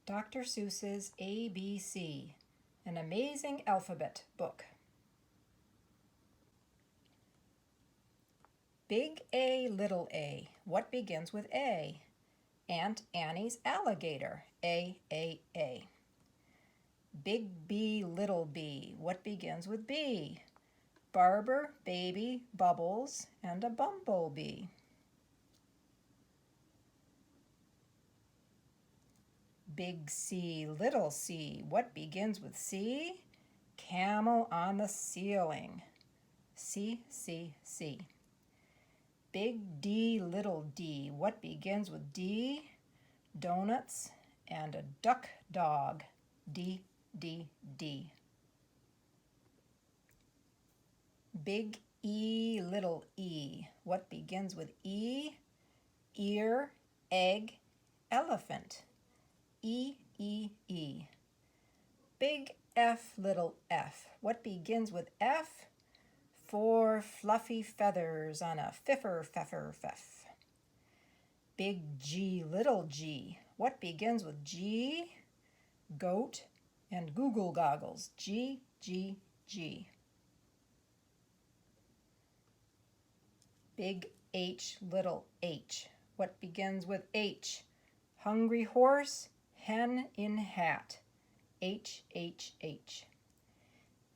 Dr. Seuss's ABC, an amazing alphabet book. Big A, little a, what begins with A? Aunt Annie's alligator, A. Big B, little b, what begins with B? Barber, baby, bubbles, and a bumblebee. Big C, little c, what begins with C? Camel on the ceiling, C. Big D, little d, what begins with D? Donuts and a duck dog, D. Big E, little e, what begins with E? Ear, egg, elephant, E. Big F, little f, what begins with F? 4 fluffy feathers on a feff. Big G, little g, what begins with G? Goat and Google goggles, G. Big H, little h, what begins with H? Hungry horse, hen in hat, H.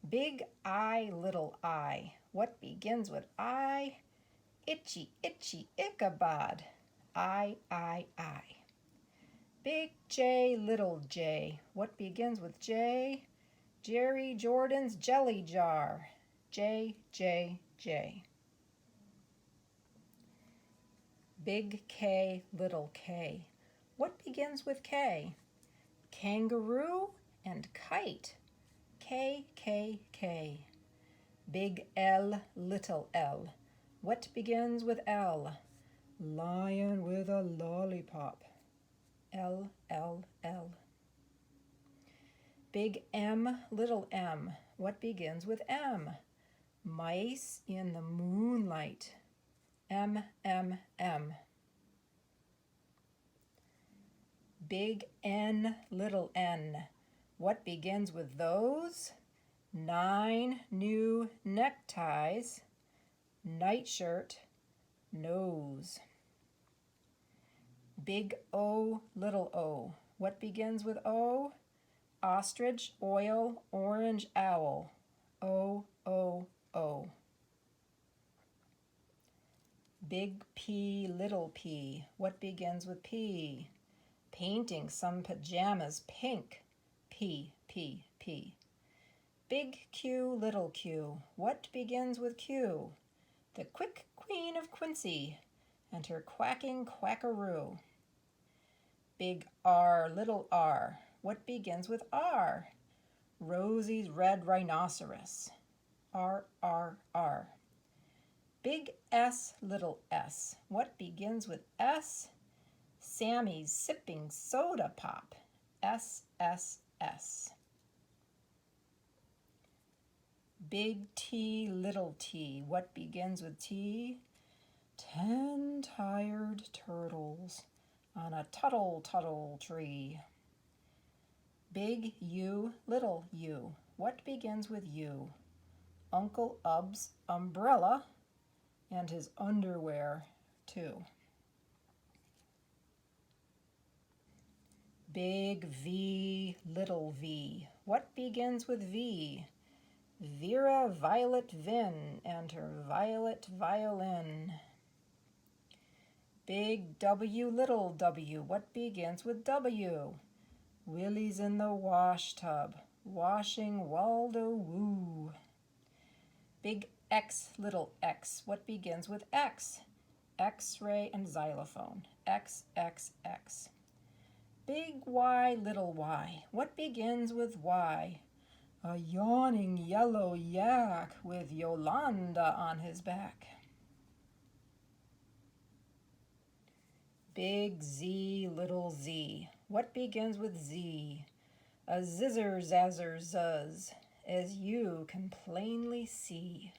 Big I, little I, what begins with I? Itchy Ichabod, I. Big J, little j, what begins with J? Jerry Jordan's jelly jar, J. Big K, little k, what begins with K? Kangaroo and kite, K. Big L, little l, what begins with L? Lion with a lollipop, L. Big M, little m, what begins with M? Mice in the moonlight, M. Big N, little n, what begins with those? 9 new neckties, nightshirt, nose. Big O, little o, what begins with O? Ostrich, oil, orange, owl, O. Big P, little p, what begins with P? Painting some pajamas pink, P. Big Q, little q, what begins with Q? The quick Queen of Quincy and her quacking quackaroo. Big R, little r, what begins with R? Rosie's red rhinoceros, R. Big S, little s, what begins with S? Sammy's sipping soda pop, S. Big T, little t, what begins with T? 10 tired turtles on a tuttle tree. Big U, little u, what begins with U? Uncle Ub's umbrella and his underwear too. Big V, little v, what begins with V? Vera Violet Vin and her violet violin. Big W, little w, what begins with W? Willie's in the wash tub, washing Waldo Woo. Big X, little x, what begins with X? X-ray and xylophone, X. Big Y, little y, what begins with Y? A yawning yellow yak with Yolanda on his back. Big Z, little z, what begins with Z? A zizzer zazzer zuzz, as you can plainly see.